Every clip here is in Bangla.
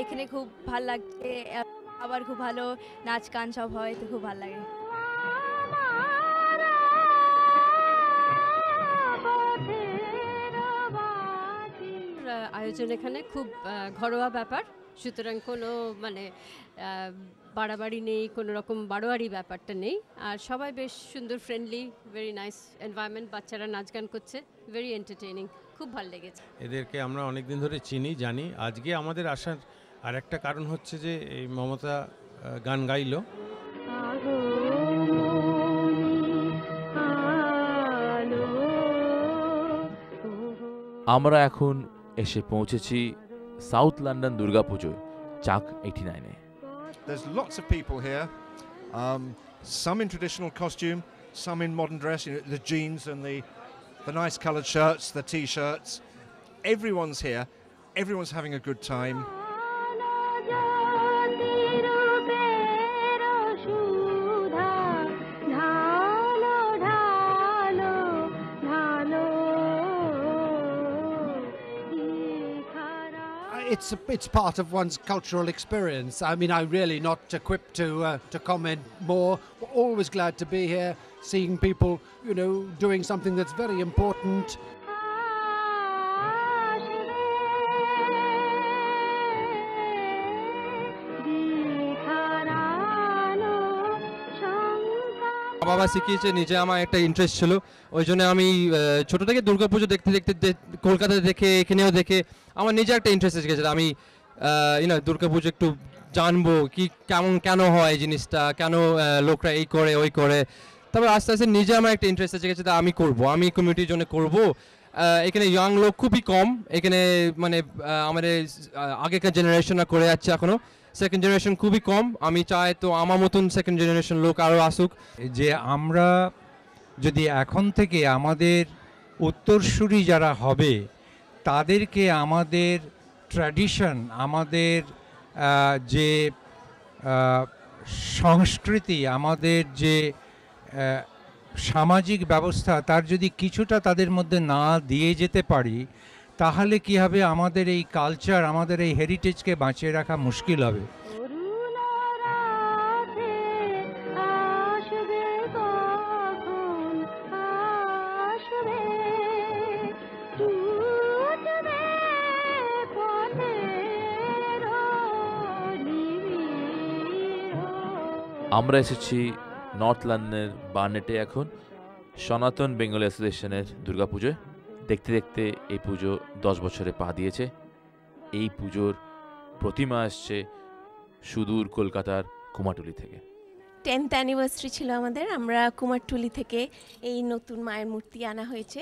এখানে খুব ভাল লাগছে, আবার খুব ভালো নাচ গান সব হয়, তো খুব ভাল লাগে। আয়োজন এখানে খুব ঘরোয়া ব্যাপার, সুতরাং কোনো মানে বাড়াবাড়ি নেই, কোনো রকম বাড়োয়ারি ব্যাপারটা নেই, আর সবাই বেশ সুন্দর, ফ্রেন্ডলি, ভেরি নাইস এনভায়রনমেন্ট, বাচ্চারা নাচ গান করছে, ভেরি এন্টারটেইনিং, খুব ভালো লেগেছে। এদেরকে আমরা অনেক দিন ধরে চিনি, জানি। আজকে আমাদের আসার আর একটা কারণ হচ্ছে যে এই মমতা গান গাইলো। আমরা এখন এসে পৌঁছেছি সাউথ লন্ডন দুর্গাপুজোয় চাক 89-এ। There's lots of people here, some in traditional costume, some in modern dress, you know, the jeans and the nice coloured shirts, the t-shirts. Everyone's here, everyone's having a good time. It's part of one's cultural experience. I mean, I'm really not equipped to comment more. We're always glad to be here, seeing people, you know, doing something that's very important. বাবা শিখিয়েছে, নিজে আমার একটা ইন্টারেস্ট ছিল, ওই জন্য আমি ছোটো থেকে দুর্গাপুজো দেখতে দেখতে কলকাতায় দেখে এখানেও দেখে আমার নিজে একটা ইন্টারেস্ট এসে গেছে। আমি দুর্গাপুজো একটু জানবো কি কেন হয় জিনিসটা, কেন লোকরা এই করে ওই করে। তারপর আস্তে আস্তে নিজে আমার একটা ইন্টারেস্ট এসে গেছে, আমি করবো, আমি কমিউনিটির জন্য করবো। এখানে ইয়াং লোক খুবই কম, এখানে মানে আমাদের আগেকার জেনারেশনরা করে যাচ্ছে, এখনও সেকেন্ড জেনারেশন খুবই কম। আমি চাই তো আমার মতন সেকেন্ড জেনারেশন লোক আরও আসুক। যে আমরা যদি এখন থেকে আমাদের উত্তরসূরি যারা হবে তাদেরকে আমাদের ট্র্যাডিশন, আমাদের যে সংস্কৃতি, আমাদের যে সামাজিক ব্যবস্থা, তার যদি কিছুটা তাদের মধ্যে না দিয়ে যেতে পারি, তাহলে কি হবে, আমাদের এই কালচার, আমাদের এই হেরিটেজকে বাঁচিয়ে রাখা মুশকিল হবে। আমরা এসেছি নর্থ লন্ডনের বার্নেটে এখন সনাতন বেঙ্গল অ্যাসোসিয়েশনের দুর্গাপুজোয়। দেখতে দেখতে এই পুজো 10 বছরে পা দিয়েছে। এই পুজোর প্রতিমা আসছে সুদূর কলকাতার কুমারটুলি থেকে। 10th অ্যানিভার্সারি ছিল আমাদের, আমরা কুমারটুলি থেকে এই নতুন মায়ের মূর্তি আনা হয়েছে,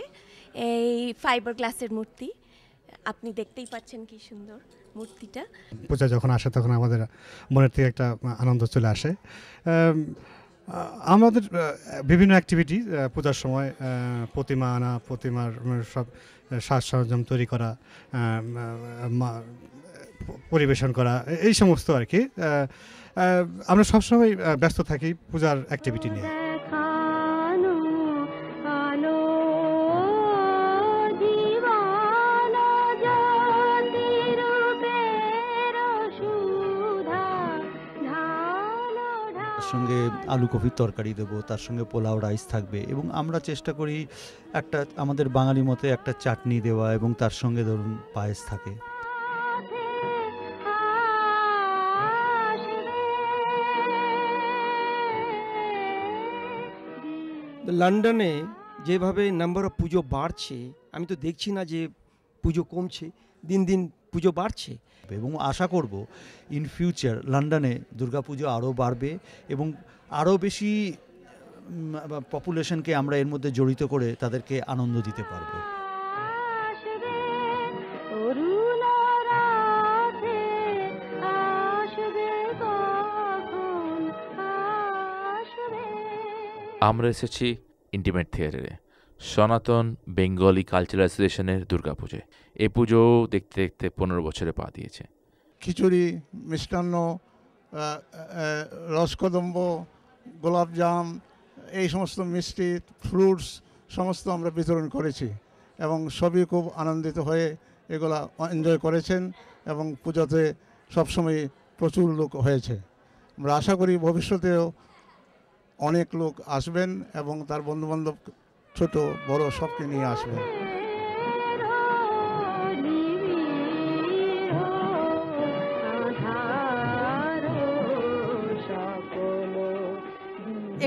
এই ফাইবার গ্লাসের মূর্তি। আপনি দেখতেই পাচ্ছেন কি সুন্দর মূর্তিটা। পূজা যখন আসে তখন আমাদের মনের থেকে একটা আনন্দ চলে আসে। আমাদের বিভিন্ন অ্যাক্টিভিটি পূজার সময়, প্রতিমা আনা, প্রতিমার সব সাজ সরঞ্জাম তৈরি করা, পরিবেশন করা, এই সমস্ত আর কি। আমরা সবসময় ব্যস্ত থাকি পূজার অ্যাক্টিভিটি নিয়ে। সঙ্গে আলু কপির তরকারি দেবো, তার সঙ্গে পোলাও রাইস থাকবে, এবং আমরা চেষ্টা করি একটা আমাদের বাঙালি মতে একটা চাটনি দেওয়া, এবং তার সঙ্গে ধরুন পায়েস থাকে। লন্ডনে যেভাবে নাম্বার অফ পুজো বাড়ছে, আমি তো দেখছি না যে পুজো কমছে, দিন দিন পুজো বাড়ছে। এবং আশা করব ইন ফিউচার লন্ডনে দুর্গাপুজো আরও বাড়বে এবং আরও বেশি পপুলেশনকে আমরা এর মধ্যে জড়িত করে তাদেরকে আনন্দ দিতে পারবো। আমরা এসেছি ইন্টিমেট থিয়েটারে সনাতন বেঙ্গলি কালচারাল অ্যাসোসিয়েশনের দুর্গাপুজোয়। এই পুজো দেখতে দেখতে 15 বছরে পা দিয়েছে। খিচুড়ি, মিষ্টান্ন, রসকদম্ব, গোলাপজাম, এই সমস্ত মিষ্টি, ফ্রুটস সমস্ত আমরা বিতরণ করেছি এবং সবই খুব আনন্দিত হয়ে এগুলা এনজয় করেছেন এবং পুজোতে সবসময় প্রচুর লোক হয়েছে। আমরা আশা করি ভবিষ্যতেও অনেক লোক আসবেন এবং তার বন্ধুবান্ধব ছোট বড় সবকে নিয়ে আসবেন।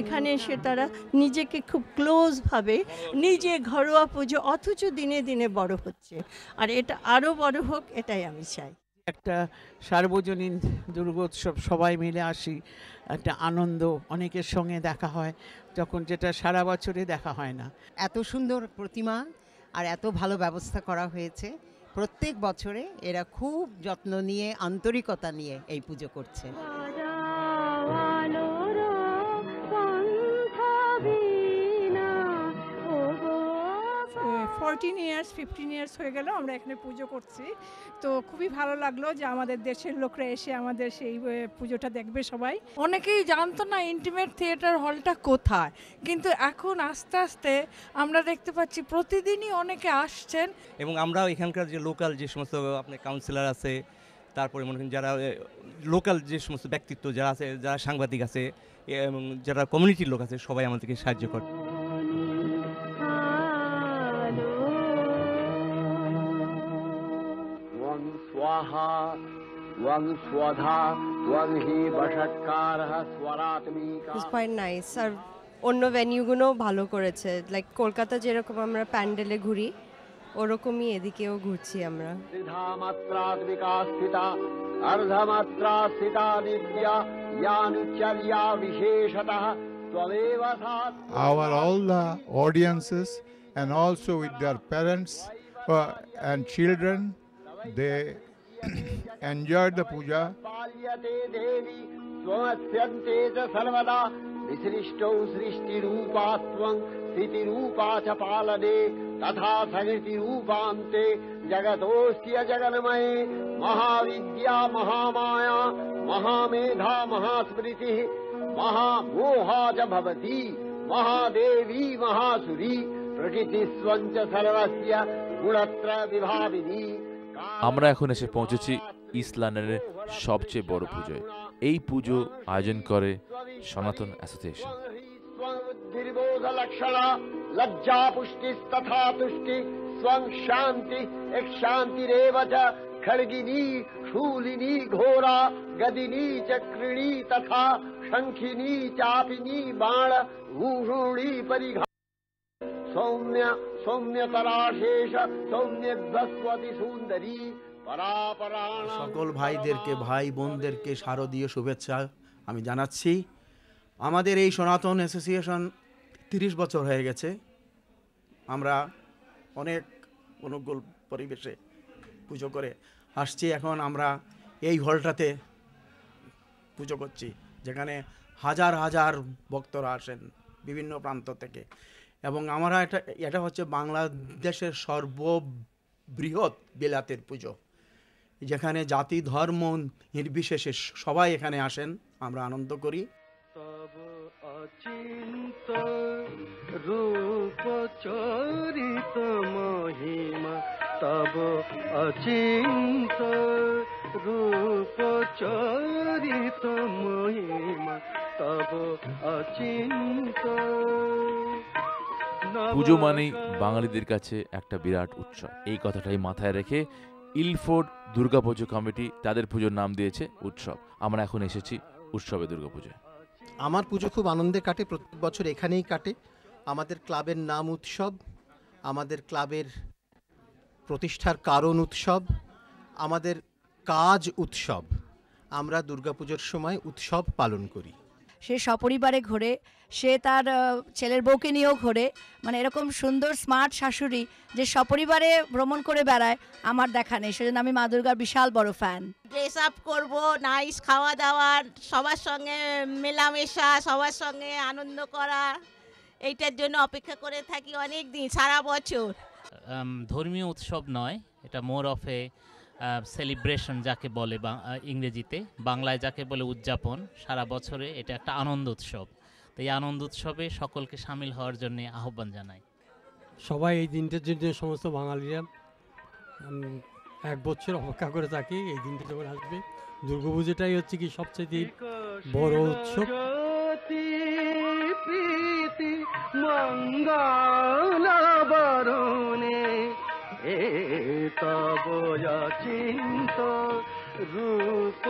এখানে এসে তারা নিজেকে খুব ক্লোজভাবে নিজে ঘরোয়া পুজো অথচ দিনে দিনে বড় হচ্ছে, আর এটা আরও বড় হোক এটাই আমি চাই। একটা সার্বজনীন দুর্গোৎসব, সবাই মিলে আসি, একটা আনন্দ, অনেকের সঙ্গে দেখা হয় যখন, যেটা সারা বছরে দেখা হয় না। এত সুন্দর প্রতিমা আর এত ভালো ব্যবস্থা করা হয়েছে, প্রত্যেক বছরে এরা খুব যত্ন নিয়ে আন্তরিকতা নিয়ে এই পুজো করছে। 14 ইয়ার্স 15 ইয়ার্স হয়ে গেল আমরা এখানে পুজো করছি, তো খুবই ভালো লাগলো যে আমাদের দেশের লোকরা এসে আমাদের সেই পুজোটা দেখবে। সবাই অনেকেই জানতো না ইন্টিমেট থিয়েটার হলটা কোথায়, কিন্তু এখন আস্তে আস্তে আমরা দেখতে পাচ্ছি প্রতিদিনই অনেকে আসছেন। এবং আমরাও এখানকার যে লোকাল যে সমস্ত আপনার কাউন্সিলর আছে, তারপরে মনে করেন যারা লোকাল যে সমস্ত ব্যক্তিত্ব যারা আছে, যারা সাংবাদিক আছে এবং যারা কমিউনিটির লোক আছে, সবাই আমাদেরকে সাহায্য করে। It's quite nice. আর অন্য ভেন্যুগুলো ভালো করেছে, লাইক কলকাতা যেরকম আমরা প্যান্ডেলে ঘুরি ওরকমই এদিকেও ঘুরছি আমরা। Our all the audiences and also with their parents and children, they enjoyed the puja. विशिष्टौ सृष्टिरूपा त्वं स्थितिरूपा च पालने तथा सकृतिरूपान्ते जगतोऽस्य जगन्मये महाविद्या महामाया महामेधा महास्मृतिः महामोहा च भवति महादेवी महासुरी प्रकृतिस्वं च सर्वस्य गुणत्रय विभाविनी। আমরা এখন এসে পৌঁছেছি ইস্ট লন্ডনের সবচেয়ে বড় পুজোয়। এই পুজো আয়োজন করে সনাতন অ্যাসোসিয়েশন। লজ্জা পুষ্টিস্তথা তুষ্টি স্বং শান্তি এক শান্তিরেব চ খড়গিনী শূলিনী ঘোরা গদিনী চক্রিণী তথা শঙ্খিনী চাপিনী বাণ ভূষুণী পরিঘা সৌম্য সৌম্যতরাশেষ সৌম্যধ্বস্বতি সুন্দরী। সকল ভাইদেরকে, ভাই বোনদেরকে শারদীয় শুভেচ্ছা আমি জানাচ্ছি। আমাদের এই সনাতন অ্যাসোসিয়েশন 30 বছর হয়ে গেছে। আমরা অনেক অনুকূল পরিবেশে পুজো করে আসছি। এখন আমরা এই হলটাতে পুজো করছি, যেখানে হাজার হাজার ভক্তরা আসেন বিভিন্ন প্রান্ত থেকে। এবং আমরা এটা হচ্ছে বাংলাদেশের সর্ববৃহৎ বিলাতের পুজো, যেখানে জাতি ধর্ম নির্বিশেষে সবাই এখানে আসেন, আমরা আনন্দ করি। অচিন্ত রূপ চরিত মহিমা তব অচিন্ত রূপ চরিত মহিমা তব অচিন্ত। পুজো মানেই বাঙালিদের কাছে একটা বিরাট উৎসব। এই কথাটাই মাথায় রেখে ইলফোর্ড দুর্গাপুজো কমিটি তাদের পুজোর নাম দিয়েছে উৎসব। আমরা এখন এসেছি উৎসবে দুর্গাপুজোয়। আমার পুজো খুব আনন্দে কাটে, প্রত্যেক বছর এখানেই কাটে। আমাদের ক্লাবের নাম উৎসব, আমাদের ক্লাবের প্রতিষ্ঠার কারণ উৎসব, আমাদের কাজ উৎসব। আমরা দুর্গাপুজোর সময় উৎসব পালন করি। সে সপরিবারে ঘোরে, সে তার ছেলের বউকে নিয়েও ঘোরে, মানে এরকম সুন্দর স্মার্ট শাশুড়ি যে সপরিবারে ভ্রমণ করে বেড়ায় আমার দেখা নেই। সেজন্য আমি মা দুর্গার বিশাল বড় ফ্যান। ড্রেস আপ করবো, নাইস খাওয়া দাওয়া, সবার সঙ্গে মেলামেশা, সবার সঙ্গে আনন্দ করা, এইটার জন্য অপেক্ষা করে থাকি অনেক দিন, সারা বছর। ধর্মীয় উৎসব নয়, এটা মোর অফ এ সেলিব্রেশন যাকে বলে ইংরেজিতে, বাংলায় যাকে বলে উদযাপন। সারা বছরে এটা একটা আনন্দ উৎসব, তো এই আনন্দ উৎসবে সকলকে সামিল হওয়ার জন্য আহ্বান জানাই। সবাই এই দিনটার জন্য সমস্ত বাঙালিরা এক বছর অপেক্ষা করে থাকি এই দিনটা যখন আসবে। দুর্গাপুজোটাই হচ্ছে কি সবচেয়ে বড় উৎসব। প্রীতি মঙ্গল বরণে এ তব চিন্ত রূপ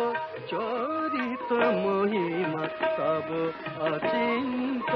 চরিত মহিমা তব অচিন্ত।